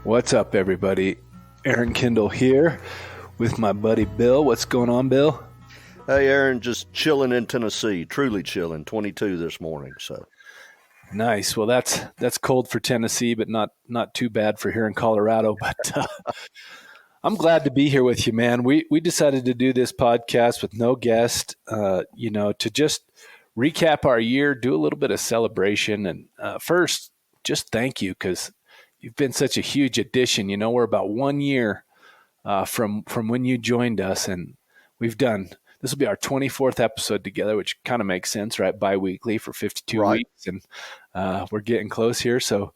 What's up, everybody? Aaron Kindle here with my buddy Bill. What's going on, Bill? Hey, Aaron, just chilling in Tennessee, truly chilling, 22 this morning. So nice. Well, that's cold for Tennessee, but not too bad for here in Colorado. But I'm glad to be here with you, man. We decided to do this podcast with no guest, to just recap our year, do a little bit of celebration. And first, just thank you because you've been such a huge addition. You know, we're about 1 year from when you joined us, and this will be our 24th episode together, which kind of makes sense, right? Bi-weekly for 52 weeks, and we're getting close here. So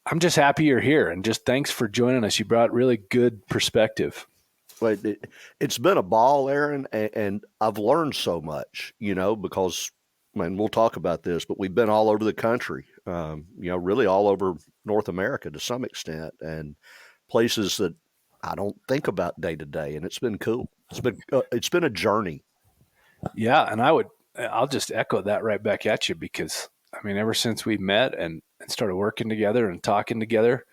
I'm just happy you're here, and just thanks for joining us. You brought really good perspective. Well, it's been a ball, Aaron, and I've learned so much, because, we'll talk about this, but we've been all over the country, really all over North America to some extent, and places that I don't think about day to day, and it's been cool. It's been a journey. Yeah, and I'll just echo that right back at you because, ever since we met and started working together and talking together,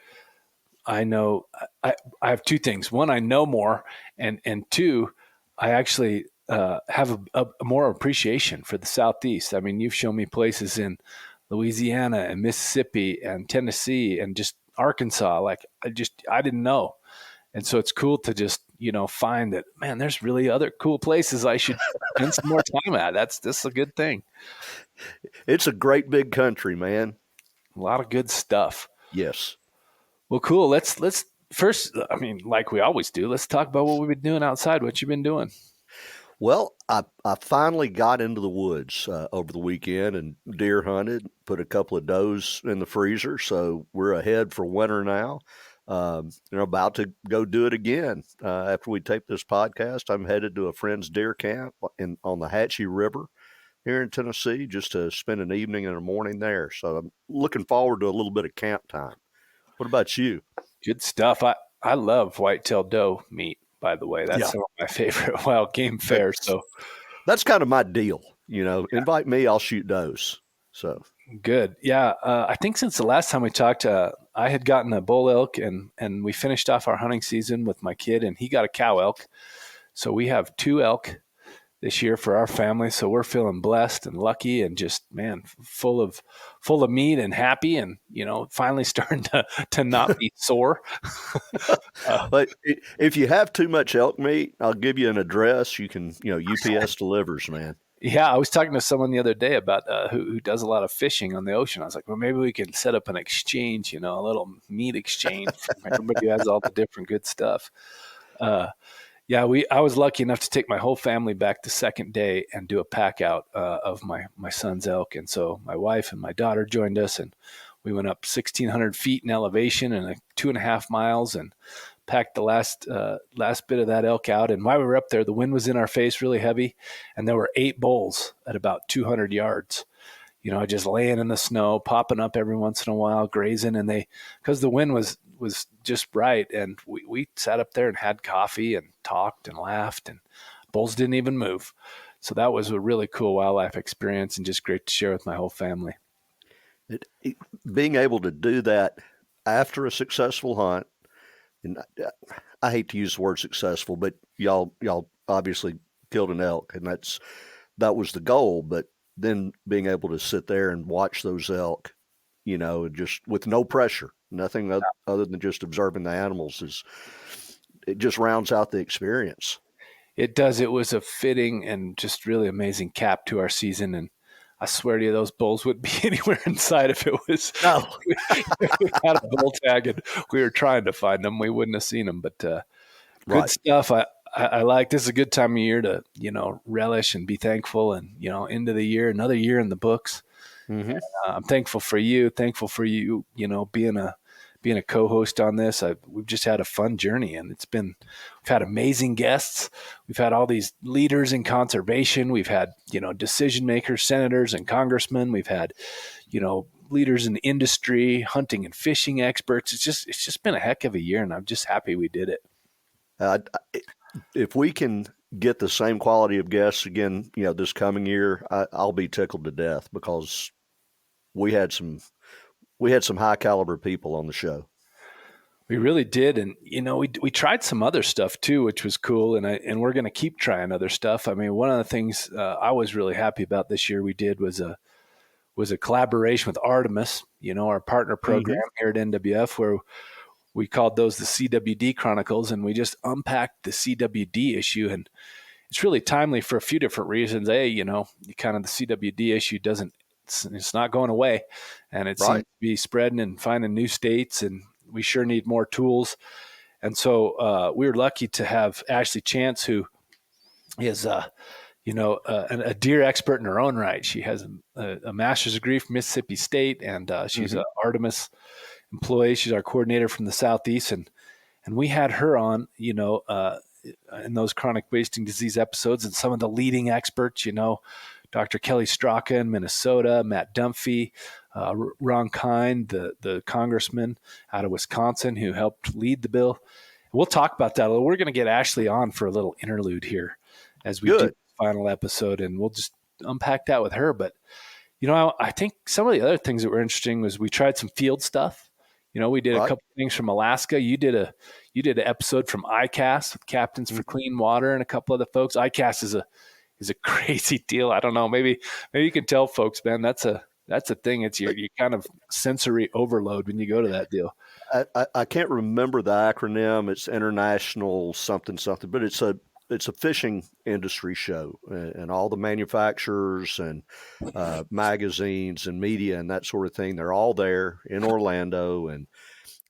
I know I have two things. One, I know more, and two, I actually have a more appreciation for the Southeast. You've shown me places in Louisiana and Mississippi and Tennessee and just Arkansas. Like I didn't know. And so it's cool to just, find that, man, there's really other cool places I should spend some more time at. That's a good thing. It's a great big country, man. A lot of good stuff. Yes. Well, cool. Let's first, like we always do, let's talk about what we've been doing outside. What you've been doing. Well, I finally got into the woods over the weekend and deer hunted, put a couple of does in the freezer. So we're ahead for winter now. About to go do it again. After we tape this podcast, I'm headed to a friend's deer camp on the Hatchie River here in Tennessee just to spend an evening and a morning there. So I'm looking forward to a little bit of camp time. What about you? Good stuff. I love whitetail doe meat, by the way. That's some of my favorite wild game fare. So that's kind of my deal. Invite me, I'll shoot does. So good. Yeah. I think since the last time we talked, I had gotten a bull elk and we finished off our hunting season with my kid and he got a cow elk. So we have 2 elk this year for our family. So we're feeling blessed and lucky and just, man, full of meat and happy and, finally starting to not be sore. But if you have too much elk meat, I'll give you an address. You can, UPS delivers, man. Yeah, I was talking to someone the other day about who does a lot of fishing on the ocean. I was like, well, maybe we can set up an exchange, a little meat exchange. Everybody has all the different good stuff. I was lucky enough to take my whole family back the second day and do a pack out of my son's elk. And so my wife and my daughter joined us, and we went up 1,600 feet in elevation and 2.5 miles and packed the last bit of that elk out. And while we were up there, the wind was in our face really heavy, and there were 8 bulls at about 200 yards, just laying in the snow, popping up every once in a while, grazing. And because the wind was just right, and we sat up there and had coffee and talked and laughed, and bulls didn't even move. So that was a really cool wildlife experience and just great to share with my whole family. Being able to do that after a successful hunt, and I hate to use the word successful, but y'all obviously killed an elk, and that was the goal. But then being able to sit there and watch those elk, just with no pressure, nothing other than just observing the animals, it just rounds out the experience. It does. It was a fitting and just really amazing cap to our season, and I swear to you, those bulls wouldn't be anywhere inside if it was. No. We had a bull tag and we were trying to find them. We wouldn't have seen them, but good stuff. I like, this is a good time of year to, relish and be thankful and, end of the year, another year in the books. Mm-hmm. And, I'm thankful for you, being a co-host on this. We've just had a fun journey, and we've had amazing guests. We've had all these leaders in conservation. We've had, decision makers, senators and congressmen. We've had, leaders in industry, hunting and fishing experts. It's just been a heck of a year, and I'm just happy we did it. If we can get the same quality of guests again, this coming year, I'll be tickled to death because we had some high caliber people on the show. We really did. And, we tried some other stuff too, which was cool. And we're going to keep trying other stuff. I mean, one of the things I was really happy about this year we did was a collaboration with Artemis, our partner program here at NWF, where we called those the CWD Chronicles, and we just unpacked the CWD issue. And it's really timely for a few different reasons. The CWD issue it's not going away, and it seems to be spreading and finding new states, and we sure need more tools. And so we were lucky to have Ashley Chance, who is a deer expert in her own right. She has a master's degree from Mississippi State, and she's an Artemis employee. She's our coordinator from the Southeast, and we had her on, in those chronic wasting disease episodes, and some of the leading experts, Dr. Kelly Straka in Minnesota, Matt Dunphy, Ron Kind, the congressman out of Wisconsin who helped lead the bill. We'll talk about that a little. We're going to get Ashley on for a little interlude here as we do the final episode, and we'll just unpack that with her. But, I think some of the other things that were interesting was we tried some field stuff. We did a couple of things from Alaska. You did an episode from ICAST with Captains for Clean Water and a couple other folks. ICAST is a crazy deal. I don't know. Maybe you can tell folks, man, that's a thing. It's your kind of sensory overload when you go to that deal. I can't remember the acronym. It's international something, but it's a fishing industry show, and all the manufacturers and magazines and media and that sort of thing. They're all there in Orlando, and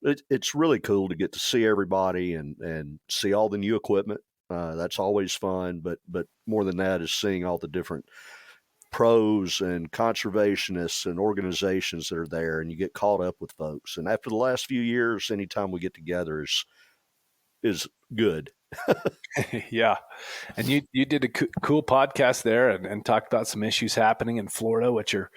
it's really cool to get to see everybody and see all the new equipment. That's always fun, but more than that is seeing all the different pros and conservationists and organizations that are there, and you get caught up with folks. And after the last few years, anytime we get together is good. Yeah. And you did a cool podcast there and talked about some issues happening in Florida, which are,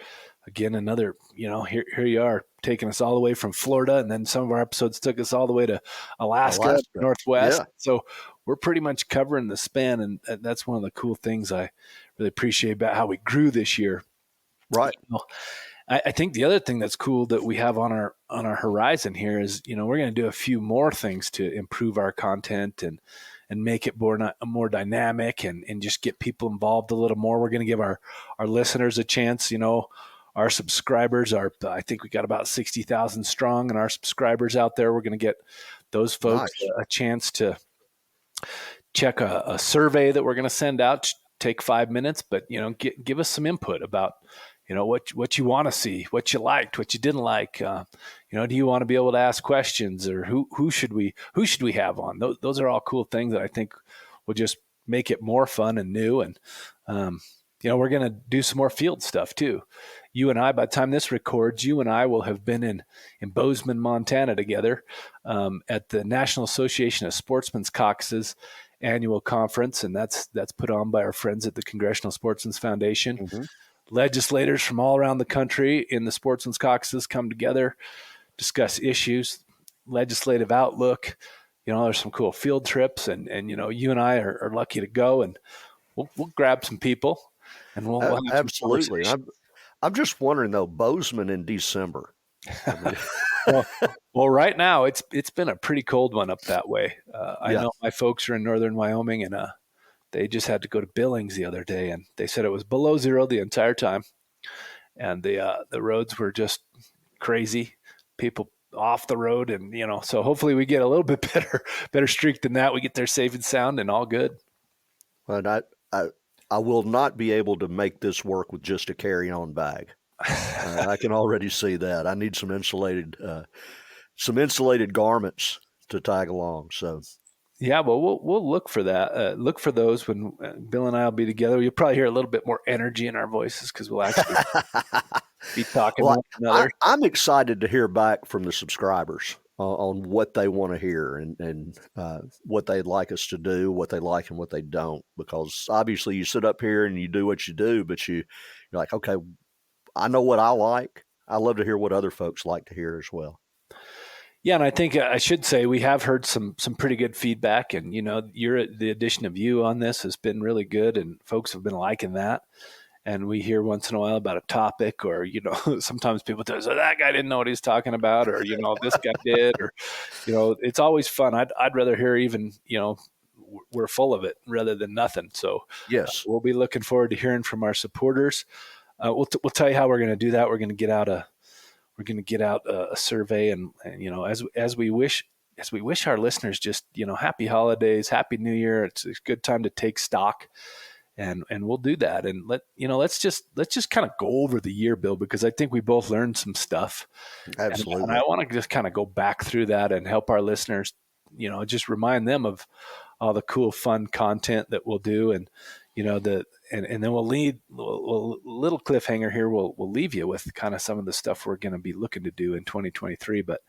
again, another, here you are taking us all the way from Florida. And then some of our episodes took us all the way to Alaska. Northwest. Yeah. So we're pretty much covering the span. And that's one of the cool things I really appreciate about how we grew this year. Right. I think the other thing that's cool that we have on our horizon here is, we're going to do a few more things to improve our content and make it more dynamic and just get people involved a little more. We're going to give our listeners a chance. Our subscribers I think we got about 60,000 strong, and our subscribers out there, we're going to get those folks a chance to check a survey that we're going to send out. Take 5 minutes, but give us some input about what you want to see, what you liked, what you didn't like. Do you want to be able to ask questions, or who should we have on? Those are all cool things that I think will just make it more fun and new. And we're going to do some more field stuff too. You and I, by the time this records, you and I will have been in Bozeman, Montana together at the National Association of Sportsmen's Caucuses annual conference, and that's put on by our friends at the Congressional Sportsmen's Foundation. Mm-hmm. Legislators from all around the country in the Sportsmen's Caucuses come together, discuss issues, legislative outlook. There's some cool field trips, and you and I are lucky to go, and we'll grab some people, and we'll have absolutely. I'm just wondering though, Bozeman in December. Well, right now it's been a pretty cold one up that way. I know my folks are in northern Wyoming, and they just had to go to Billings the other day, and they said it was below zero the entire time, and the roads were just crazy. People off the road, and so hopefully we get a little bit better streak than that. We get there safe and sound and all good. Well, I will not be able to make this work with just a carry-on bag. I can already see that. I need some insulated garments to tag along. So, yeah, well, we'll look for that. Look for those when Bill and I will be together. You'll probably hear a little bit more energy in our voices because we'll actually be talking to one another. I'm excited to hear back from the subscribers on what they want to hear and what they'd like us to do, what they like and what they don't. Because obviously you sit up here and you do what you do, but you're like, okay, I know what I like. I love to hear what other folks like to hear as well. Yeah, and I think I should say we have heard some pretty good feedback, and the addition of you on this has been really good, and folks have been liking that. And we hear once in a while about a topic, or sometimes people tell us, oh, that guy didn't know what he's talking about, or this guy did, or it's always fun. I'd rather hear even, we're full of it rather than nothing. So Yes. we'll be looking forward to hearing from our supporters. We'll tell you how we're going to do that. We're going to get out a survey, and as we wish our listeners just, happy holidays, happy New Year. It's a good time to take stock, and we'll do that. And let's just kind of go over the year, Bill, because I think we both learned some stuff. Absolutely. And I want to just kind of go back through that and help our listeners, just remind them of all the cool, fun content that we'll do. And, and then we'll little cliffhanger here. We'll leave you with kind of some of the stuff we're going to be looking to do in 2023. But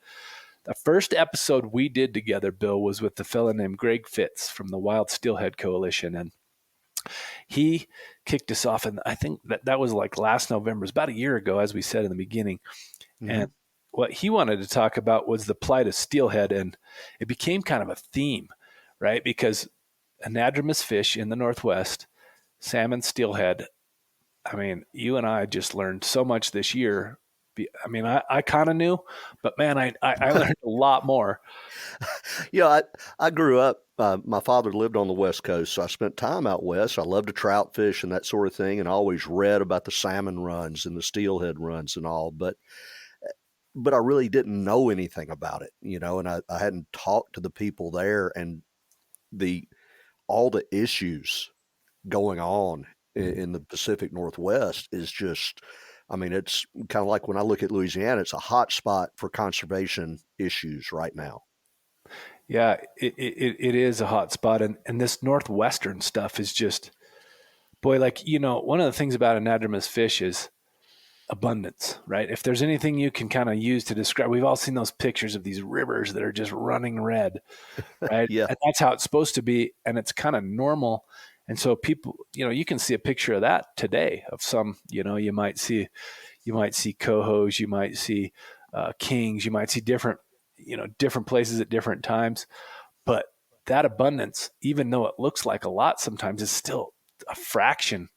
the first episode we did together, Bill, was with the fella named Greg Fitz from the Wild Steelhead Coalition. And he kicked us off. And I think that was like last November. It was about a year ago, as we said in the beginning. Mm-hmm. And what he wanted to talk about was the plight of steelhead. And it became kind of a theme, right? Because anadromous fish in the Northwest, salmon, steelhead. I mean, you and I just learned so much this year. I mean, I kind of knew, but man, I learned a lot more. Yeah, I grew up, my father lived on the West Coast, so I spent time out west. I loved to trout fish and that sort of thing, and I always read about the salmon runs and the steelhead runs and all, but I really didn't know anything about it, and I hadn't talked to the people there, and all the issues going on in the Pacific Northwest is just, I mean, it's kind of like when I look at Louisiana, it's a hot spot for conservation issues right now. Yeah, it is a hot spot. And this Northwestern stuff is just, boy, like, one of the things about anadromous fish is abundance, right? If there's anything you can kind of use to describe, we've all seen those pictures of these rivers that are just running red, right? Yeah. And that's how it's supposed to be. And it's kind of normal. And so people, you can see a picture of that today of some, you might see cohosts, you might see kings, you might see different places at different times. But that abundance, even though it looks like a lot sometimes, is still a fraction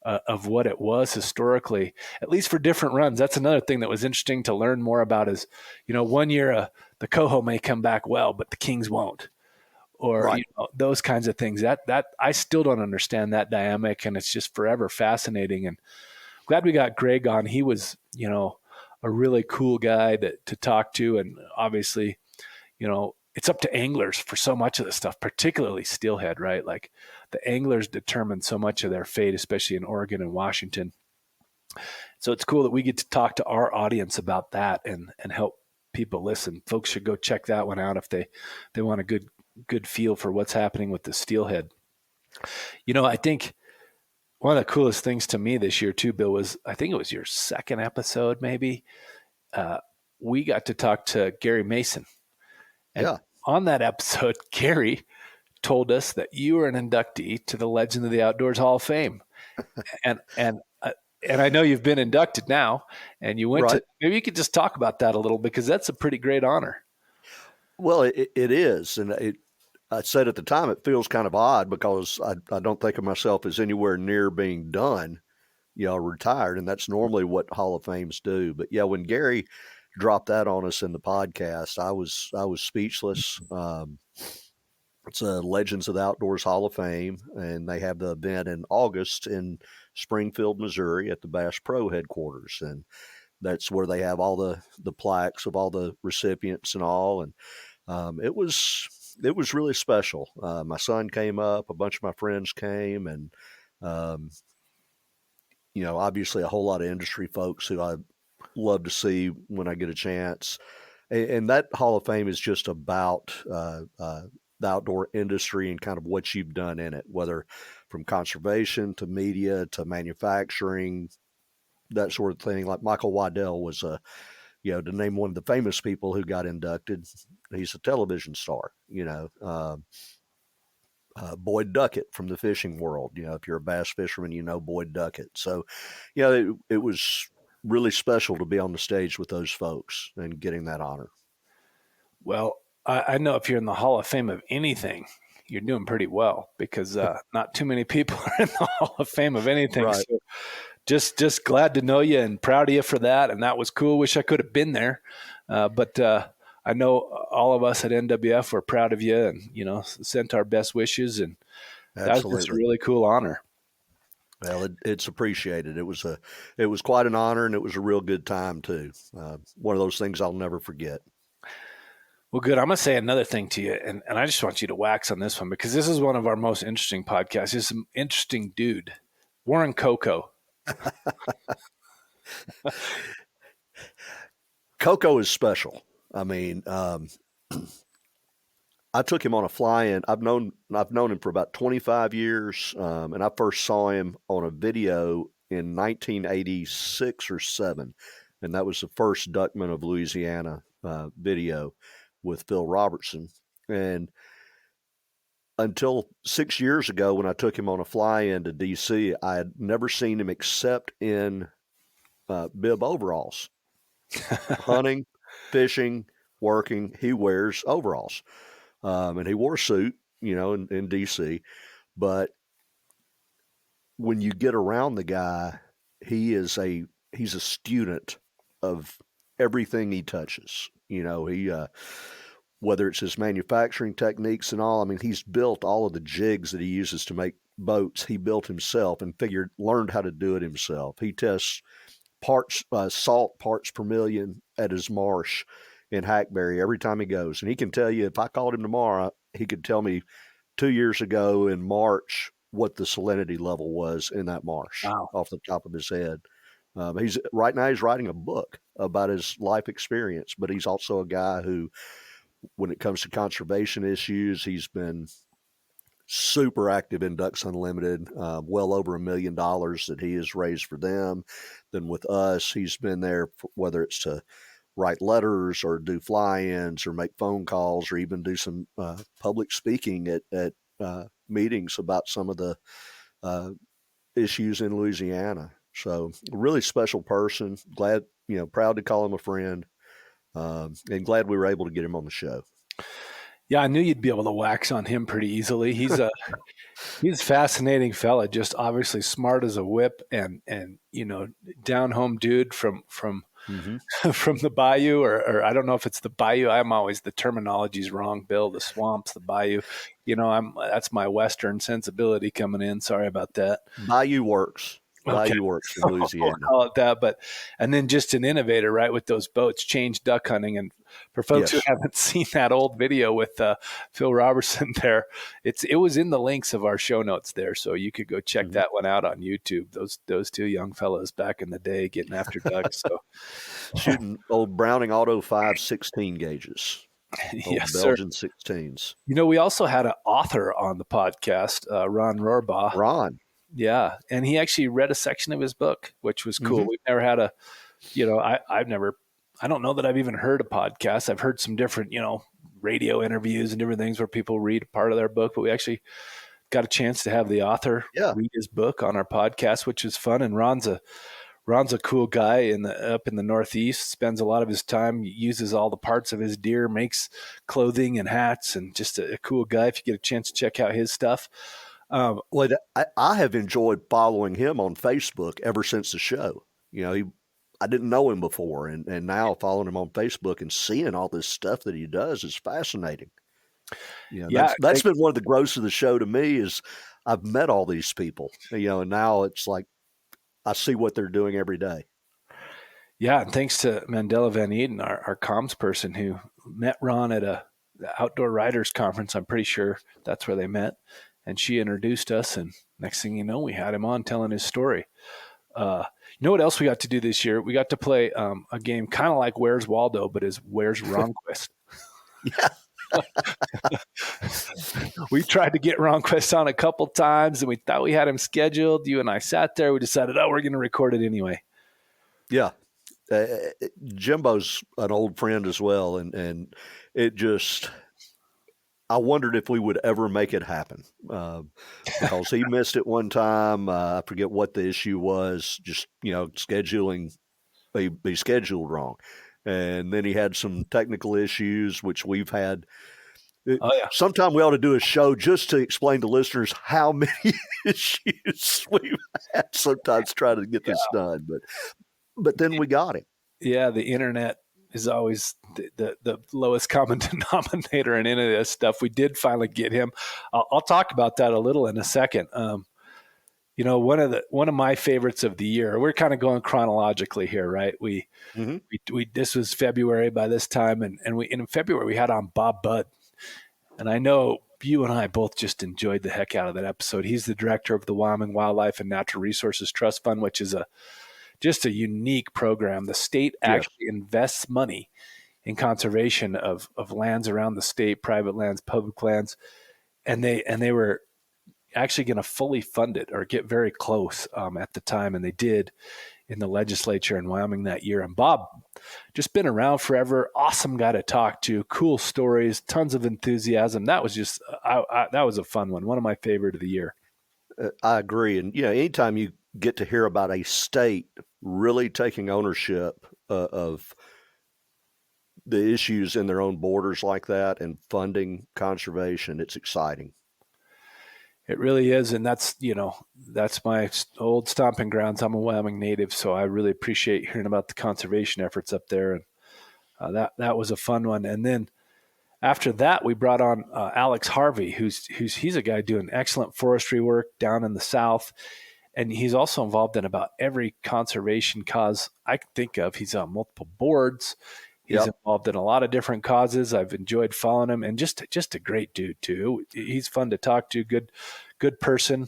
of what it was historically, at least for different runs. That's another thing that was interesting to learn more about is, 1 year the coho may come back well, but the kings won't. Or right. Those kinds of things. That I still don't understand that dynamic, and it's just forever fascinating. And glad we got Greg on. He was, a really cool guy to talk to, and obviously, it's up to anglers for so much of this stuff, particularly steelhead, right? Like the anglers determine so much of their fate, especially in Oregon and Washington. So it's cool that we get to talk to our audience about that and help people listen. Folks should go check that one out if they want a good feel for what's happening with the steelhead. I think one of the coolest things to me this year too, Bill, was, I think it was your second episode, maybe. We got to talk to Gary Mason. And on that episode, Gary told us that you were an inductee to the Legend of the Outdoors Hall of Fame. and I know you've been inducted now, and you went to, maybe you could just talk about that a little, because that's a pretty great honor. Well, it is. And I said at the time, it feels kind of odd because I don't think of myself as anywhere near being done, retired. And that's normally what Hall of Fames do. But yeah, when Gary dropped that on us in the podcast, I was speechless. It's a Legends of the Outdoors Hall of Fame, and they have the event in August in Springfield, Missouri at the Bass Pro headquarters. And that's where they have all the plaques of all the recipients and all. And it was really special. My son came up, a bunch of my friends came, and, obviously a whole lot of industry folks who I love to see when I get a chance. And that Hall of Fame is just about the outdoor industry and kind of what you've done in it, whether from conservation to media to manufacturing, that sort of thing. Like Michael Waddell was to name one of the famous people who got inducted, he's a television star, Boyd Duckett from the fishing world. If you're a bass fisherman, Boyd Duckett. So, it was really special to be on the stage with those folks and getting that honor. Well, I know if you're in the Hall of Fame of anything, you're doing pretty well, because not too many people are in the Hall of Fame of anything. Right. So just glad to know you and proud of you for that. And that was cool. Wish I could have been there. But I know all of us at NWF were proud of you and, sent our best wishes. And that was just a Absolutely. really cool honor. Well, it's appreciated. It was quite an honor, and it was a real good time too. One of those things I'll never forget. Well, good. I'm going to say another thing to you, and I just want you to wax on this one because this is one of our most interesting podcasts. This is an interesting dude, Warren Coco. Coco is special. I mean, I took him on a fly-in. I've known him for about 25 years, and I first saw him on a video in 1986 or 7, and that was the first Duckman of Louisiana video with Phil Robertson. And until 6 years ago, when I took him on a fly-in to D.C., I had never seen him except in bib overalls, hunting, fishing, working. He wears overalls. And he wore a suit, in D.C. But when you get around the guy, he's a student of everything he touches. Whether it's his manufacturing techniques and all. I mean, he's built all of the jigs that he uses to make boats. He built himself and learned how to do it himself. He tests salt parts per million at his marsh in Hackberry every time he goes. And he can tell you, if I called him tomorrow, he could tell me 2 years ago in March what the salinity level was in that marsh. Wow. Off the top of his head. He's writing a book about his life experience, but he's also a guy who, when it comes to conservation issues, he's been super active in Ducks Unlimited, well over $1 million that he has raised for them. Then with us, he's been there whether it's to write letters or do fly-ins or make phone calls or even do some public speaking at meetings about some of the issues in Louisiana. So a really special person. Glad, proud to call him a friend, and glad we were able to get him on the show. Yeah, I knew you'd be able to wax on him pretty easily. He's a fascinating fella, just obviously smart as a whip, and down home dude from from the bayou, or I don't know if it's the bayou. The terminology's wrong, Bill. The swamps, the bayou. That's my Western sensibility coming in. Sorry about that. Bayou works. Bayou works in Louisiana. We'll call it that, and then just an innovator, right? With those boats, change duck hunting. And for folks who haven't seen that old video with Phil Robertson there, it was in the links of our show notes there, so you could go check that one out on YouTube. Those two young fellows back in the day getting after ducks, so shooting old Browning Auto 5 16 gauges. Yes, Belgian sir. 16s. We also had an author on the podcast, Ron Rohrbaugh. Ron. Yeah. And he actually read a section of his book, which was cool. We've never had I don't know that I've even heard a podcast. I've heard some different, radio interviews and different things where people read part of their book, but we actually got a chance to have the author read his book on our podcast, which is fun. And Ron's a cool guy up in the Northeast, spends a lot of his time, uses all the parts of his deer, makes clothing and hats, and just a cool guy. If you get a chance to check out his stuff. I have enjoyed following him on Facebook ever since the show. I didn't know him before, and now following him on Facebook and seeing all this stuff that he does is fascinating. That's been one of the growths of the show to me is I've met all these people, and now it's like I see what they're doing every day. Yeah, and thanks to Mandela Van Eden, our comms person who met Ron at a outdoor writers conference. I'm pretty sure that's where they met. And she introduced us, and next thing you know, we had him on telling his story. You know what else we got to do this year? We got to play a game kind of like Where's Waldo, but is Where's Ronquest? Yeah. We tried to get Ronquest on a couple times, and we thought we had him scheduled. You and I sat there. We decided, we're going to record it anyway. Yeah. Jimbo's an old friend as well, and it just – I wondered if we would ever make it happen because he missed it one time. I forget what the issue was, just, scheduling, he scheduled wrong. And then he had some technical issues, which we've had. Sometime we ought to do a show just to explain to listeners how many issues we've had sometimes trying to get this done. But then we got him. Yeah, the internet is always the lowest common denominator in any of this stuff. We did finally get him. I'll talk about that a little in a second. One of my favorites of the year. We're kind of going chronologically here, right? We this was February by this time, and in February we had on Bob Budd, and I know you and I both just enjoyed the heck out of that episode. He's the director of the Wyoming Wildlife and Natural Resources Trust Fund, which is just a unique program. The state actually invests money in conservation of lands around the state, private lands, public lands, and they were actually going to fully fund it or get very close at the time, and they did in the legislature in Wyoming that year. And Bob, just been around forever, awesome guy to talk to, cool stories, tons of enthusiasm. That was just that was a fun one of my favorite of the year. I agree. And anytime you get to hear about a state really taking ownership of the issues in their own borders like that and funding conservation, it's exciting. It really is, and that's my old stomping grounds. I'm a Wyoming native, so I really appreciate hearing about the conservation efforts up there, and that was a fun one. And then after that, we brought on Alex Harvey, he's a guy doing excellent forestry work down in the South, and he's also involved in about every conservation cause I can think of. He's on multiple boards. He's involved in a lot of different causes. I've enjoyed following him, and just a great dude too. He's fun to talk to. Good person.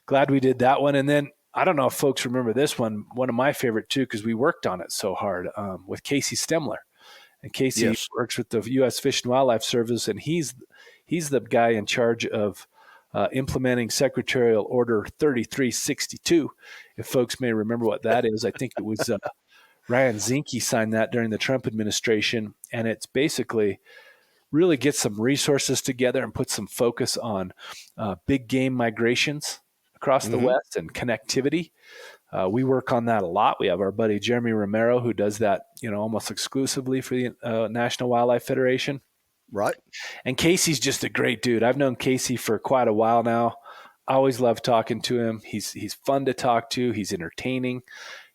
Glad we did that one. And then I don't know if folks remember this one of my favorite too, because we worked on it so hard with Casey Stemler. And Casey works with the U.S. Fish and Wildlife Service, and he's the guy in charge of implementing Secretarial Order 3362. If folks may remember what that is, I think it was. Ryan Zinke signed that during the Trump administration, and it's basically really get some resources together and put some focus on big game migrations across the West and connectivity. We work on that a lot. We have our buddy Jeremy Romero who does that, almost exclusively for the National Wildlife Federation. Right. And Casey's just a great dude. I've known Casey for quite a while now. I always love talking to him. He's fun to talk to. He's entertaining.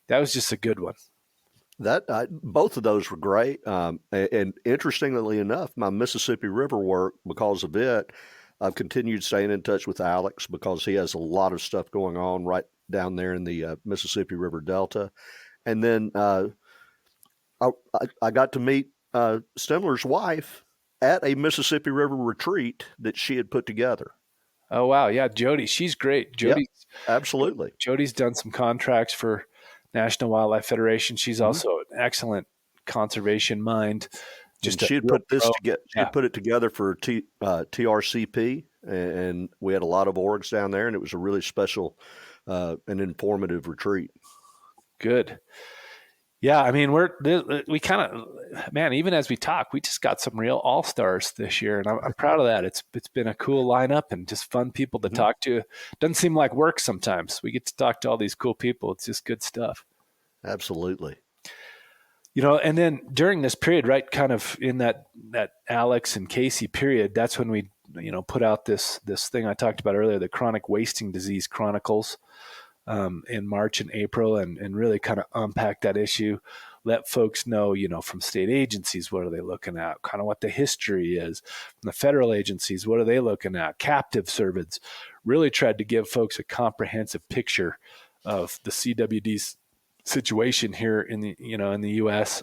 That was just a good one. Both of those were great. And interestingly enough, my Mississippi River work, because of it, I've continued staying in touch with Alex because he has a lot of stuff going on right down there in the Mississippi River Delta. And then I got to meet Stemler's wife at a Mississippi River retreat that she had put together. Oh, wow. Yeah, Jody. She's great. Jody's absolutely. Jody's done some contracts for National Wildlife Federation. She's also an excellent conservation mind. She had put this together. She had put it together for TRCP, and we had a lot of orgs down there, and it was a really special and informative retreat. Good. Yeah, I mean, we kind of, man, even as we talk, we just got some real all-stars this year, and I'm proud of that. It's been a cool lineup and just fun people to talk to. Doesn't seem like work sometimes. We get to talk to all these cool people. It's just good stuff. Absolutely. And then during this period, right, kind of in that Alex and Casey period, that's when we, put out this thing I talked about earlier, the Chronic Wasting Disease Chronicles. In March and April, and really kind of unpack that issue, let folks know, from state agencies, what are they looking at, kind of what the history is, from the federal agencies, what are they looking at, captive cervids, really tried to give folks a comprehensive picture of the CWD's situation here in the, in the U.S.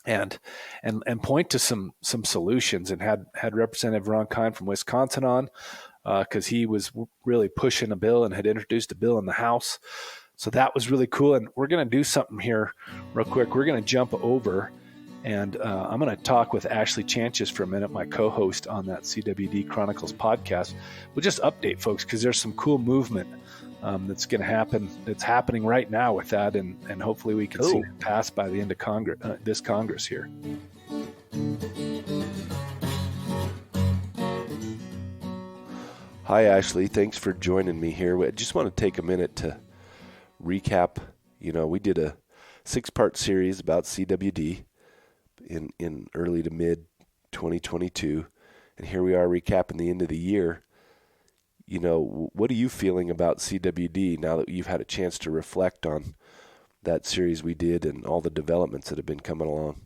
and point to some solutions, and had Representative Ron Kind from Wisconsin on, because he was really pushing a bill and had introduced a bill in the House. So that was really cool. And we're going to do something here real quick. We're going to jump over, and I'm going to talk with Ashley Chance for a minute, my co-host on that CWD Chronicles podcast. We'll just update folks because there's some cool movement that's going to happen. That's happening right now with that, and hopefully we can see it pass by the end of Congress, this Congress here. Hi, Ashley. Thanks for joining me here. I just want to take a minute to recap. We did a 6-part series about CWD in early to mid 2022, and here we are recapping the end of the year. What are you feeling about CWD now that you've had a chance to reflect on that series we did and all the developments that have been coming along?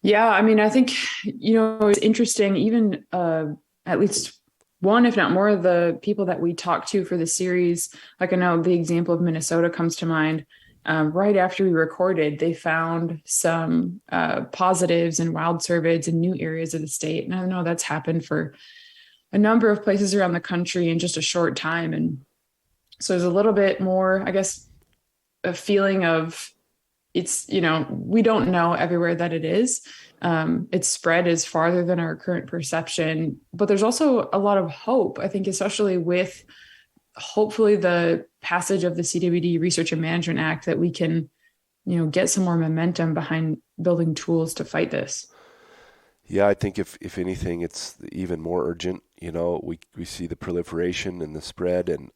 Yeah, I mean, I think, it's interesting, even at least one, if not more, of the people that we talked to for the series, like I know the example of Minnesota comes to mind. Right after we recorded, they found some positives in wild cervids in new areas of the state. And I know that's happened for a number of places around the country in just a short time. And so there's a little bit more, I guess, a feeling of it's, we don't know everywhere that it is. Its spread is farther than our current perception, but there's also a lot of hope, I think, especially with hopefully the passage of the CWD Research and Management Act, that we can, get some more momentum behind building tools to fight this. Yeah, I think if anything, it's even more urgent. We see the proliferation and the spread, and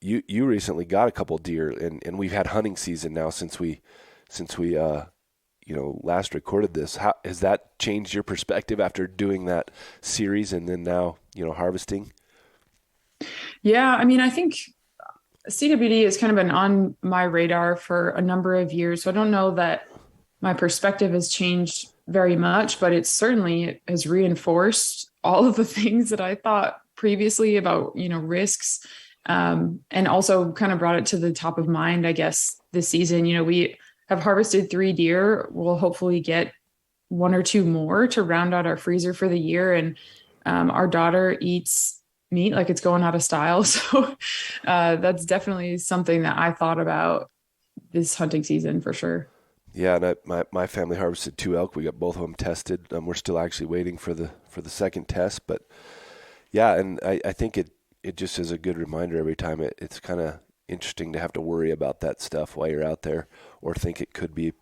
you recently got a couple deer, and we've had hunting season now since we last recorded this. How has that changed your perspective after doing that series and then now harvesting? Yeah, I mean, I think CWD has kind of been on my radar for a number of years, so I don't know that my perspective has changed very much, but it certainly has reinforced all of the things that I thought previously about, risks, and also kind of brought it to the top of mind, I guess, this season. We have harvested 3 deer. We'll hopefully get 1 or 2 more to round out our freezer for the year. And our daughter eats meat like it's going out of style. So that's definitely something that I thought about this hunting season for sure. Yeah, and my family harvested 2 elk. We got both of them tested. We're still actually waiting for the second test. But yeah, and I think it just is a good reminder every time. It's kind of interesting to have to worry about that stuff while you're out there, or think it could be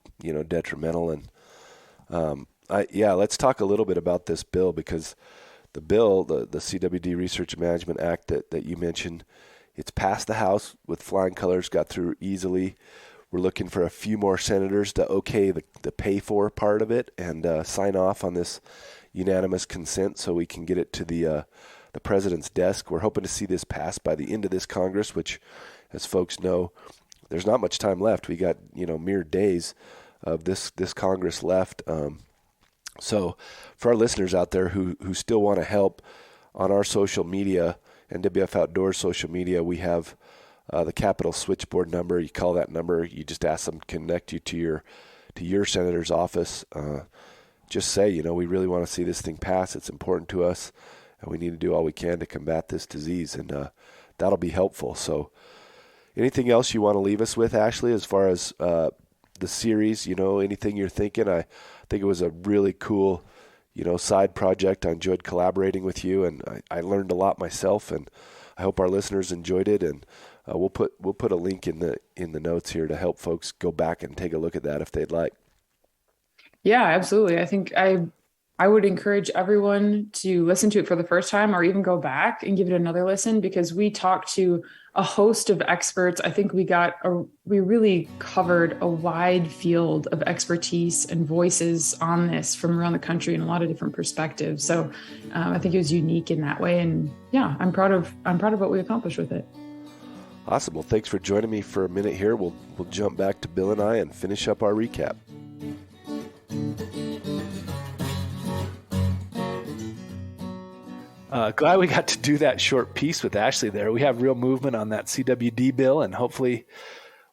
detrimental. And let's talk a little bit about this bill, because the bill, the CWD Research and Management Act that you mentioned, it's passed the House with flying colors, got through easily. We're looking for a few more senators to okay the pay for part of it and sign off on this unanimous consent so we can get it to the president's desk. We're hoping to see this passed by the end of this Congress, which, as folks know, there's not much time left. We got mere days of this Congress left. So for our listeners out there who still want to help, on our social media, NWF Outdoors social media, we have the Capitol switchboard number. You call that number. You just ask them to connect you to your senator's office. Just say, we really want to see this thing pass. It's important to us, and we need to do all we can to combat this disease, and that'll be helpful. So anything else you want to leave us with, Ashley, as far as the series, anything you're thinking? I think it was a really cool, side project. I enjoyed collaborating with you, and I learned a lot myself, and I hope our listeners enjoyed it. And we'll put a link in the notes here to help folks go back and take a look at that if they'd like. Yeah, absolutely. I think I would encourage everyone to listen to it for the first time, or even go back and give it another listen, because we talked to a host of experts. I think we really covered a wide field of expertise and voices on this from around the country in a lot of different perspectives. So I think it was unique in that way. And yeah, I'm proud of what we accomplished with it. Awesome. Well, thanks for joining me for a minute here. We'll jump back to Bill and I and finish up our recap. Glad we got to do that short piece with Ashley there. We have real movement on that CWD bill, and hopefully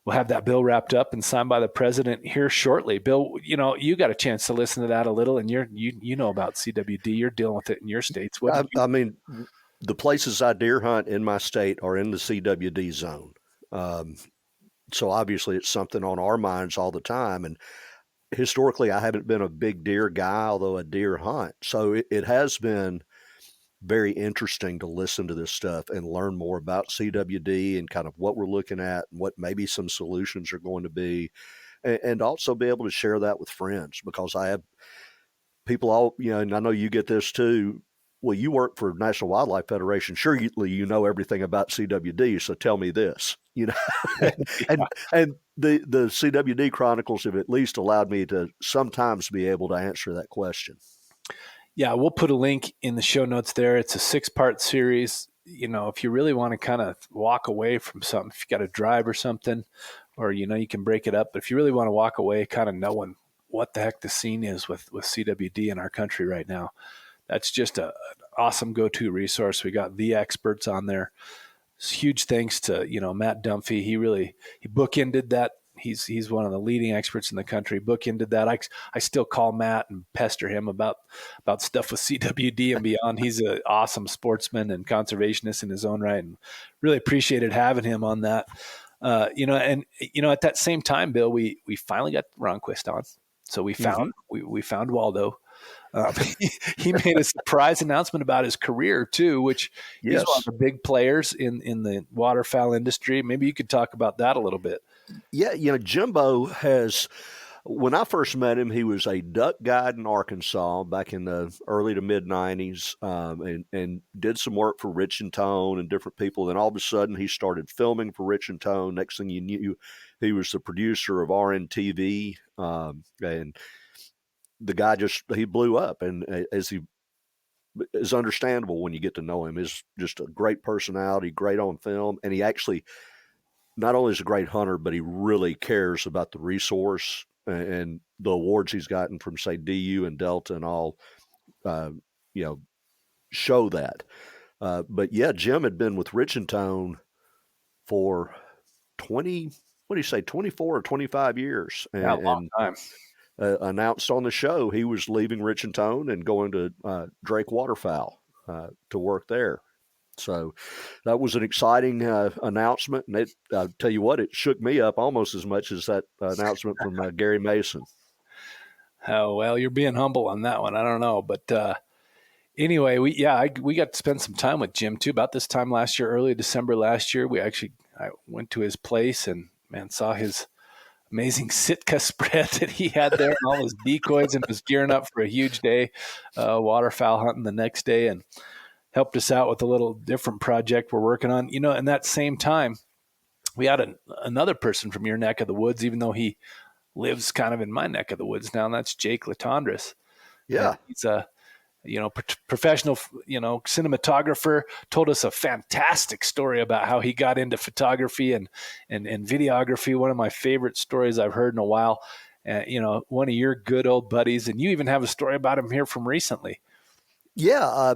we'll have that bill wrapped up and signed by the president here shortly. Bill, you got a chance to listen to that a little, and you know about CWD. You're dealing with it in your states. I mean, the places I deer hunt in my state are in the CWD zone. So obviously it's something on our minds all the time. And historically, I haven't been a big deer guy, although a deer hunt. So it has been very interesting to listen to this stuff and learn more about CWD and kind of what we're looking at and what maybe some solutions are going to be, and also be able to share that with friends, because I have people all, and I know you get this too. Well, you work for National Wildlife Federation. Surely you know everything about CWD, so tell me this, and the CWD Chronicles have at least allowed me to sometimes be able to answer that question. Yeah, we'll put a link in the show notes there. It's a 6-part series. If you really want to kind of walk away from something, if you got to drive or something, or, you can break it up. But if you really want to walk away kind of knowing what the heck the scene is with CWD in our country right now, that's just an awesome go-to resource. We got the experts on there. Huge thanks to, Matt Dunphy. He bookended that. He's one of the leading experts in the country. Bookended that. I still call Matt and pester him about stuff with CWD and beyond. He's an awesome sportsman and conservationist in his own right, and really appreciated having him on that. At that same time, Bill, we finally got Ronquest on. So we found we found Waldo. He made a surprise announcement about his career too, which he's one of the big players in the waterfowl industry. Maybe you could talk about that a little bit. Yeah, Jimbo has, when I first met him, he was a duck guide in Arkansas back in the early to mid 90s, and did some work for Rich and Tone and different people. Then all of a sudden he started filming for Rich and Tone. Next thing you knew, he was the producer of RNTV, and the guy he blew up, and as he is understandable when you get to know him, is just a great personality, great on film, and he actually not only is a great hunter, but he really cares about the resource, and the awards he's gotten from, say, DU and Delta and all, show that. But yeah, Jim had been with Rich and Tone for 24 or 25 years, and a long time. Announced on the show he was leaving Rich and Tone and going to Drake Waterfowl to work there. So that was an exciting announcement, and I'll tell you what, it shook me up almost as much as that announcement from Gary Mason. Oh, well, you're being humble on that one. I don't know, but anyway, we got to spend some time with Jim too. About this time last year, early December last year, I went to his place and saw his amazing Sitka spread that he had there and all his decoys, and was gearing up for a huge day waterfowl hunting the next day, and helped us out with a little different project we're working on. In that same time, we had another person from your neck of the woods, even though he lives kind of in my neck of the woods now, and that's Jake Latendresse. Yeah. And he's a professional, cinematographer. Told us a fantastic story about how he got into photography and videography. One of my favorite stories I've heard in a while. One of your good old buddies, and you even have a story about him here from recently. Yeah,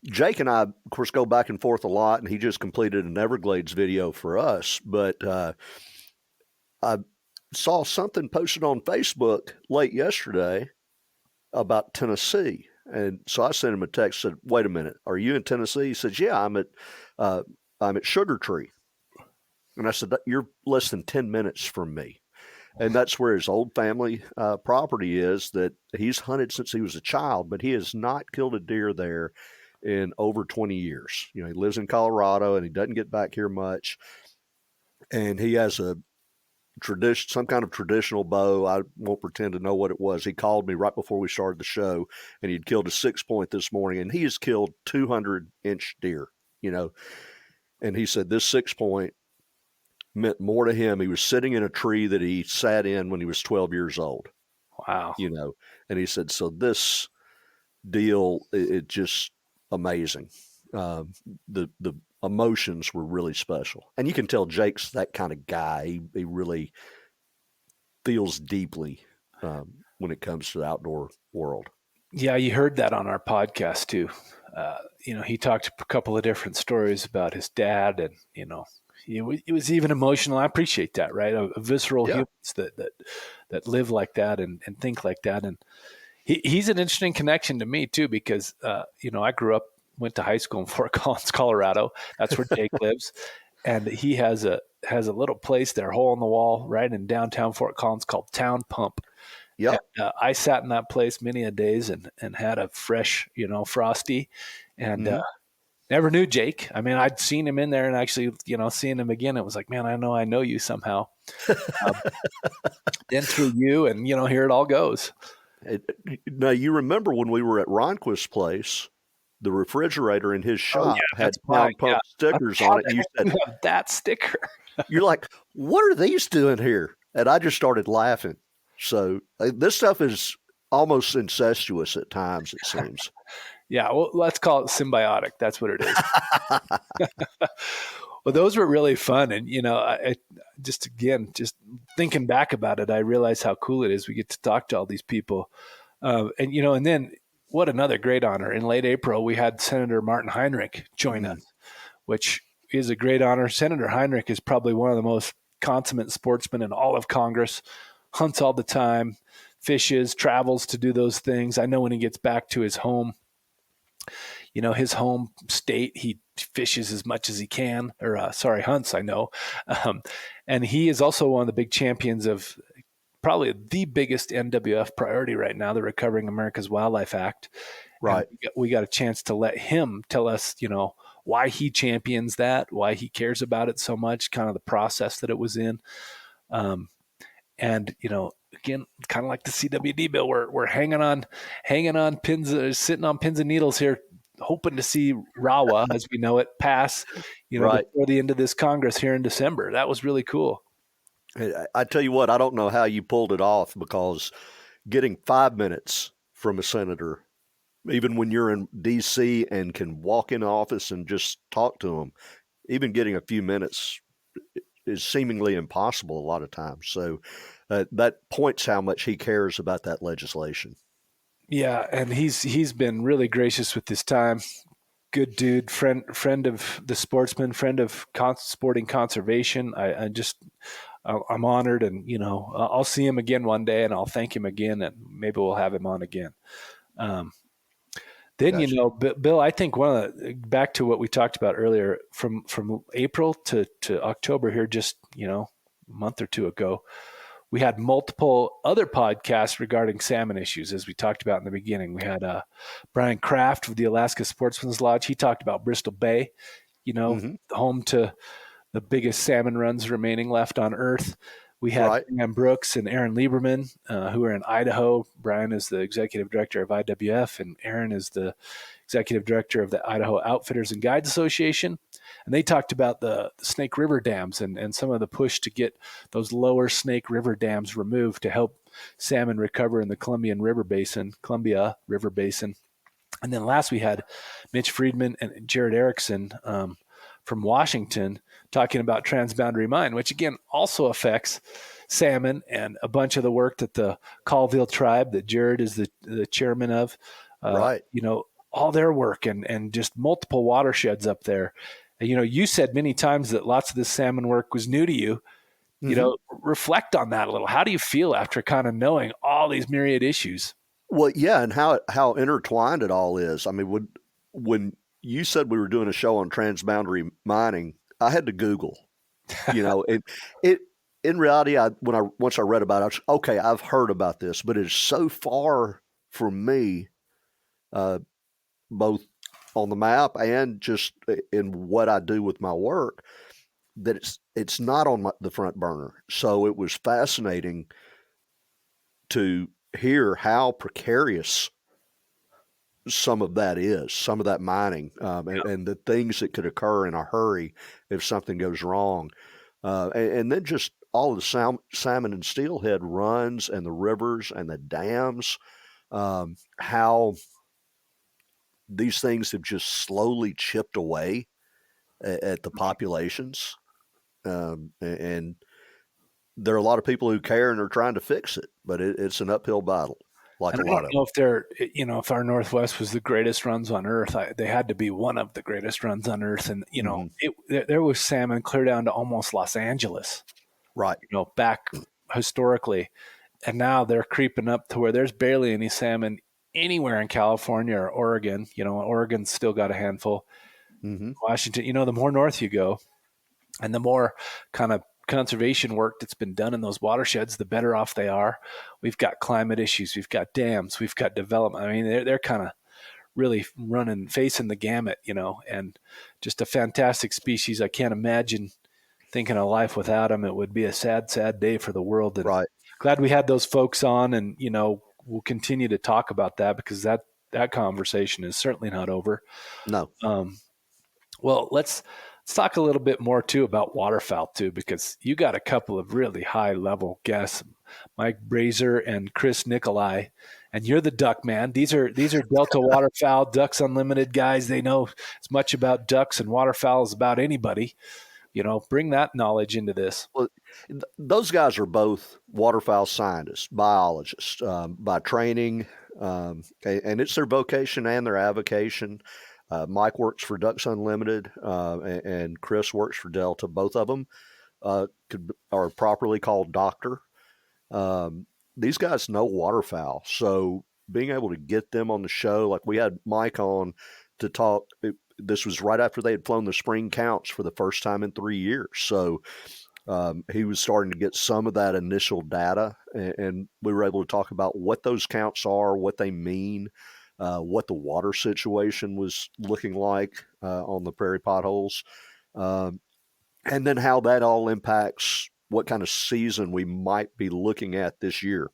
Jake and I, of course, go back and forth a lot, and he just completed an Everglades video for us. But I saw something posted on Facebook late yesterday about Tennessee. And so I sent him a text, said, "Wait a minute, are you in Tennessee?" He says, "Yeah, I'm at Sugar Tree." And I said, "You're less than 10 minutes from me." And that's where his old family property is, that he's hunted since he was a child, but he has not killed a deer there in over 20 years. He lives in Colorado, and he doesn't get back here much. And he has some kind of traditional bow. I won't pretend to know what it was. He called me right before we started the show, and he'd killed a 6-point this morning, and he has killed 200-inch deer, and he said this 6-point meant more to him. He was sitting in a tree that he sat in when he was 12 years old. Wow. And he said, so this deal, it's just amazing. The emotions were really special. And you can tell Jake's that kind of guy. He really feels deeply when it comes to the outdoor world. Yeah, you heard that on our podcast too. He talked a couple of different stories about his dad, and, it was even emotional. I appreciate that, right? A visceral humans that live like that and think like that. And he's an interesting connection to me too, because, I went to high school in Fort Collins, Colorado. That's where Jake lives. And he has a little place there, hole in the wall, right in downtown Fort Collins, called Town Pump. Yeah. I sat in that place many a days and had a fresh, frosty, and never knew Jake. I mean, I'd seen him in there, and actually, seeing him again, it was like, man, I know you somehow. Then through you, and, here it all goes. Now, you remember when we were at Ronquest's place, the refrigerator in his shop had Town Pump stickers on it. And you said, that sticker. You're like, what are these doing here? And I just started laughing. So this stuff is almost incestuous at times, it seems. Yeah, well, let's call it symbiotic. That's what it is. Well, those were really fun. And, I just thinking back about it, I realize how cool it is. We get to talk to all these people. And then what another great honor. In late April, we had Senator Martin Heinrich join us, which is a great honor. Senator Heinrich is probably one of the most consummate sportsmen in all of Congress, hunts all the time, fishes, travels to do those things. I know when he gets back to his home state, he fishes as much as he can, hunts, I know. And he is also one of the big champions of probably the biggest NWF priority right now, the Recovering America's Wildlife Act. Right. And we got a chance to let him tell us, why he champions that, why he cares about it so much, kind of the process that it was in. Again, kind of like the CWD bill, we're hanging on pins, sitting on pins and needles here, hoping to see RAWA, as we know it, pass, right. before the end of this Congress here in December. That was really cool. I tell you what, I don't know how you pulled it off, because getting 5 minutes from a senator, even when you're in D.C. and can walk in the office and just talk to them, even getting a few minutes is seemingly impossible a lot of times. So that points how much he cares about that legislation. Yeah, and he's been really gracious with his time. Good dude, friend of the sportsman, friend of sporting conservation. I'm honored, and I'll see him again one day, and I'll thank him again, and maybe we'll have him on again. Then gotcha. Bill, I think back to what we talked about earlier, from April to October here, just a month or two ago, we had multiple other podcasts regarding salmon issues, as we talked about in the beginning. We had Brian Kraft of the Alaska Sportsman's Lodge. He talked about Bristol Bay, home to the biggest salmon runs remaining left on Earth. We had Brian Brooks and Aaron Lieberman, who are in Idaho. Brian is the executive director of IWF, and Aaron is the executive director of the Idaho Outfitters and Guides Association. And they talked about the Snake River dams and some of the push to get those lower Snake River dams removed to help salmon recover in the Columbia River Basin. And then last we had Mitch Friedman and Jared Erickson from Washington talking about transboundary mine, which again also affects salmon and a bunch of the work that the Colville tribe that Jared is the chairman of, all their work and just multiple watersheds up there. And, you said many times that lots of this salmon work was new to you. Reflect on that a little. How do you feel after kind of knowing all these myriad issues? Well, yeah, and how intertwined it all is. I mean, when you said we were doing a show on transboundary mining, I had to Google, and it in reality, once I read about it, I was, okay, I've heard about this, but it's so far from me, both on the map and just in what I do with my work, that it's not on the front burner. So it was fascinating to hear how precarious some of that mining, and the things that could occur in a hurry if something goes wrong. And then just all of the salmon and steelhead runs and the rivers and the dams, how these things have just slowly chipped away at the populations. And there are a lot of people who care and are trying to fix it, but it's an uphill battle. Like, and I don't know if if our Northwest was the greatest runs on Earth, they had to be one of the greatest runs on Earth. And, there was salmon clear down to almost Los Angeles, right? Back historically. And now they're creeping up to where there's barely any salmon anywhere in California or Oregon. Oregon's still got a handful. Washington, the more north you go and the more kind of conservation work that's been done in those watersheds, the better off they are. We've got climate issues, we've got dams, we've got development. I mean, they're kind of really facing the gamut, and just a fantastic species. I can't imagine thinking of life without them. It would be a sad, sad day for the world. And glad we had those folks on, and, we'll continue to talk about that because that conversation is certainly not over. No. Well, let's talk a little bit more too about waterfowl too, because you got a couple of really high level guests, Mike Brasher and Chris Nicolai, and you're the duck man. These are Delta Waterfowl, Ducks Unlimited guys. They know as much about ducks and waterfowl as about anybody. bring that knowledge into this. Well, those guys are both waterfowl scientists, biologists by training, and it's their vocation and their avocation. Mike works for Ducks Unlimited, and Chris works for Delta. Both of them are properly called Doctor. These guys know waterfowl, so being able to get them on the show, like we had Mike on to talk. This was right after they had flown the spring counts for the first time in 3 years. So he was starting to get some of that initial data, and we were able to talk about what those counts are, what they mean, what the water situation was looking like on the prairie potholes, and then how that all impacts what kind of season we might be looking at this year.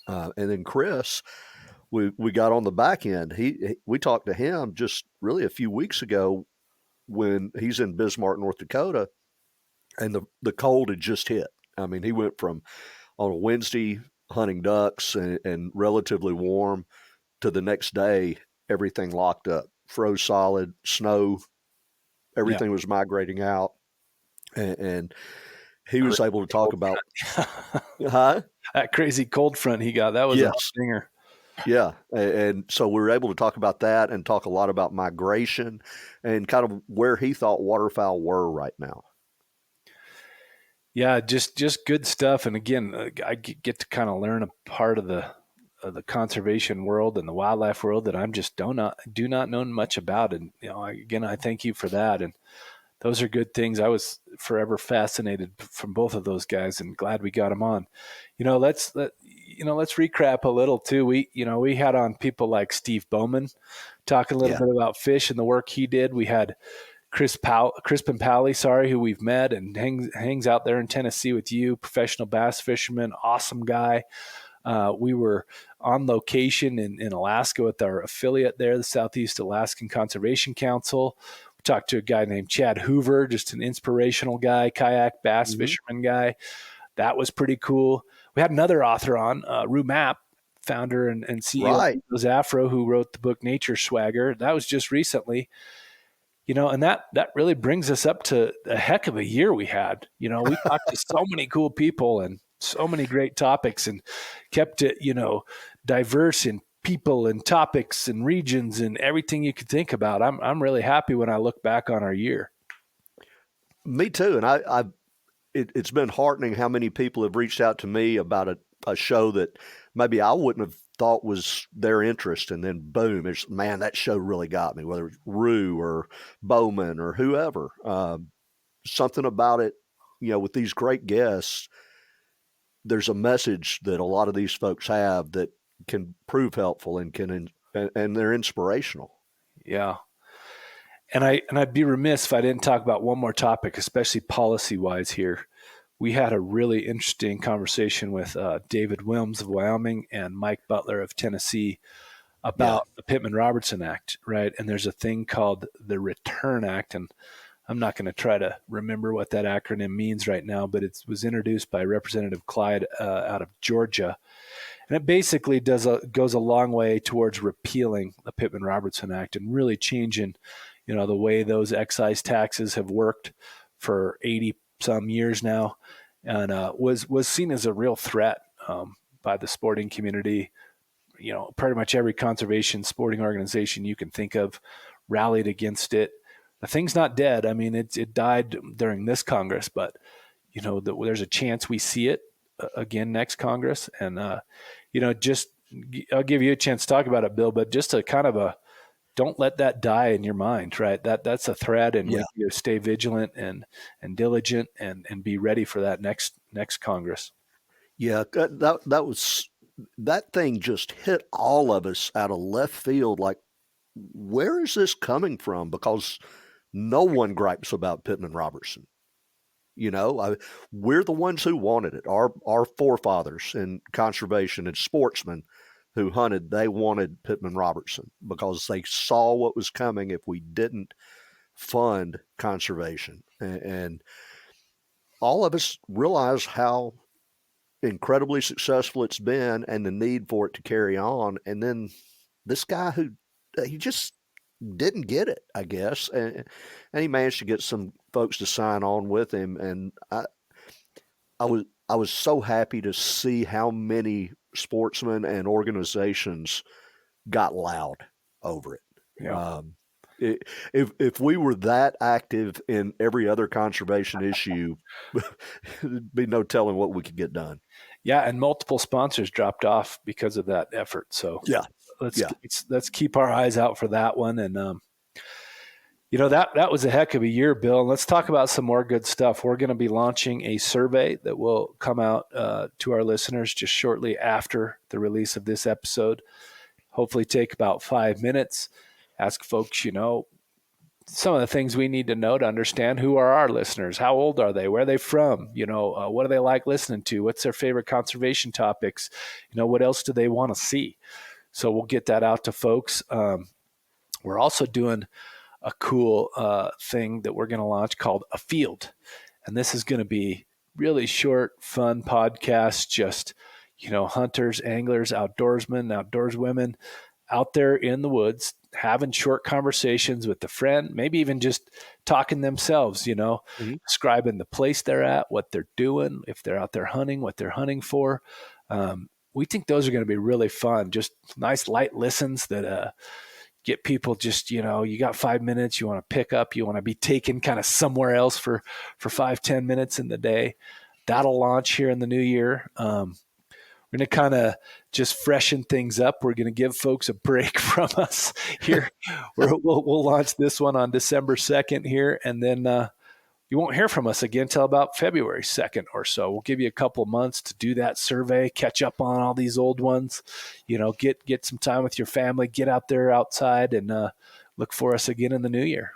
And then Chris, we got on the back end. We talked to him just really a few weeks ago when he's in Bismarck, North Dakota, and the cold had just hit. I mean, he went from on a Wednesday hunting ducks and relatively warm to the next day, everything locked up, froze solid, snow, everything was migrating out. And he was able to talk about that crazy cold front he got. That was a stinger. Yeah. And so we were able to talk about that and talk a lot about migration and kind of where he thought waterfowl were right now. Yeah, just good stuff. And again, I get to kind of learn a part of the conservation world and the wildlife world that I'm just do not know much about. And again, I thank you for that. And those are good things. I was forever fascinated from both of those guys, and glad we got them on. Let's recap a little too. We had on people like Steve Bowen talking a little bit about fish and the work he did. We had Crispin Powley, who we've met and hangs out there in Tennessee with you, professional bass fisherman, awesome guy. We were on location in Alaska with our affiliate there, the Southeast Alaskan Conservation Council. We talked to a guy named Chad Hoover, just an inspirational guy, kayak bass fisherman guy. That was pretty cool. We had another author on, Rue Mapp, founder and CEO of Afro, who wrote the book Nature Swagger. That was just recently. And that really brings us up to a heck of a year we had. We talked to so many cool people and so many great topics, and kept it, diverse in people and topics and regions and everything you could think about. I'm really happy when I look back on our year. Me too. And it's been heartening how many people have reached out to me about a show that maybe I wouldn't have thought was their interest, and then boom, that show really got me, whether it's Rue or Bowman or whoever. Something about it, with these great guests, there's a message that a lot of these folks have that can prove helpful and and they're inspirational. Yeah. And I'd be remiss if I didn't talk about one more topic, especially policy-wise here. We had a really interesting conversation with David Wilms of Wyoming and Mike Butler of Tennessee about the Pittman-Robertson Act, right? And there's a thing called the Return Act, and I'm not going to try to remember what that acronym means right now, but it was introduced by Representative Clyde out of Georgia. And it basically goes a long way towards repealing the Pittman-Robertson Act and really changing, the way those excise taxes have worked for 80 some years now, and was seen as a real threat by the sporting community. Pretty much every conservation sporting organization you can think of rallied against it. The thing's not dead. I mean, it died during this Congress, but there's a chance we see it again next Congress. And just I'll give you a chance to talk about it, Bill, but just a kind of don't let that die in your mind, right? That's a threat, and we need to stay vigilant and diligent and be ready for that next Congress. Yeah, that thing just hit all of us out of left field. Like, where is this coming from? Because no one gripes about Pittman-Robertson. We're the ones who wanted it. Our forefathers in conservation and sportsmen who hunted, they wanted Pittman-Robertson because they saw what was coming if we didn't fund conservation. And all of us realize how incredibly successful it's been and the need for it to carry on. And then this guy he just didn't get it, I guess. And he managed to get some folks to sign on with him. And I was so happy to see how many sportsmen and organizations got loud over it. Yeah. If we were that active in every other conservation issue, there'd be no telling what we could get done. Yeah, and multiple sponsors dropped off because of that effort. So let's keep our eyes out for that one. And that was a heck of a year, Bill. And let's talk about some more good stuff. We're going to be launching a survey that will come out to our listeners just shortly after the release of this episode. Hopefully take about 5 minutes. Ask folks, some of the things we need to know to understand who are our listeners. How old are they? Where are they from? What do they like listening to? What's their favorite conservation topics? What else do they want to see? So we'll get that out to folks. We're also doing a cool thing that we're going to launch called A Field. And this is going to be really short, fun podcast, just, hunters, anglers, outdoorsmen, outdoorswomen out there in the woods, having short conversations with a friend, maybe even just talking themselves, describing the place they're at, what they're doing, if they're out there hunting, what they're hunting for. We think those are going to be really fun, just nice light listens that get people just, you got 5 minutes, you want to pick up, you want to be taken kind of somewhere else for 5-10 minutes in the day. That'll launch here in the new year. We're going to kind of just freshen things up. We're going to give folks a break from us here. We'll launch this one on December 2nd here, and then you won't hear from us again until about February 2nd or so. We'll give you a couple of months to do that survey, catch up on all these old ones, get some time with your family, get out there outside, and look for us again in the new year.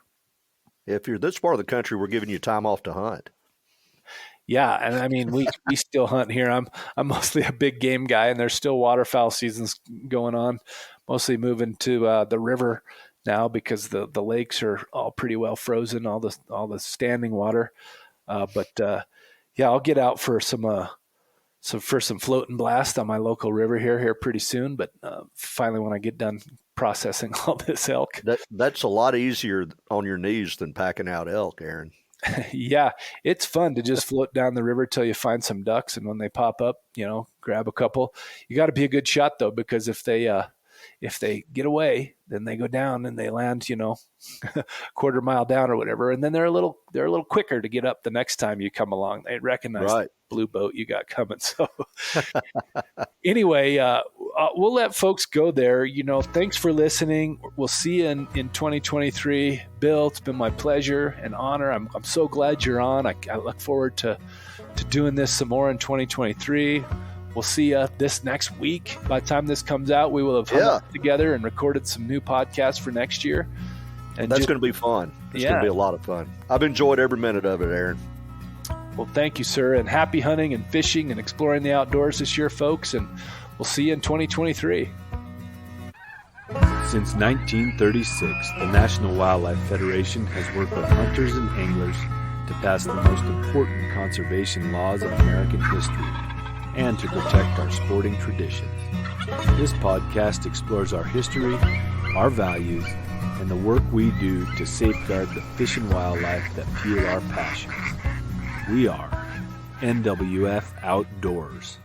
If you're this part of the country, we're giving you time off to hunt. Yeah, and I mean we still hunt here. I'm mostly a big game guy, and there's still waterfowl seasons going on. Mostly moving to the river now because the lakes are all pretty well frozen, all the standing water. But I'll get out for some float and blast on my local river here pretty soon. But finally, when I get done processing all this elk, that's a lot easier on your knees than packing out elk, Aaron. Yeah, it's fun to just float down the river till you find some ducks, and when they pop up, grab a couple. You got to be a good shot though, because if they get away, then they go down and they land, quarter mile down or whatever, and then they're a little quicker to get up the next time you come along. They recognize the blue boat you got coming. So anyway, we'll let folks go there. Thanks for listening. We'll see you in 2023. Bill, it's been my pleasure and honor. I'm so glad you're on. I look forward to doing this some more in 2023. We'll see you this next week. By the time this comes out, we will have hung together and recorded some new podcasts for next year. And that's going to be fun. It's going to be a lot of fun. I've enjoyed every minute of it, Aaron. Well, thank you, sir. And happy hunting and fishing and exploring the outdoors this year, folks. And we'll see you in 2023. Since 1936, the National Wildlife Federation has worked with hunters and anglers to pass the most important conservation laws of American history and to protect our sporting traditions. This podcast explores our history, our values, and the work we do to safeguard the fish and wildlife that fuel our passions. We are NWF Outdoors.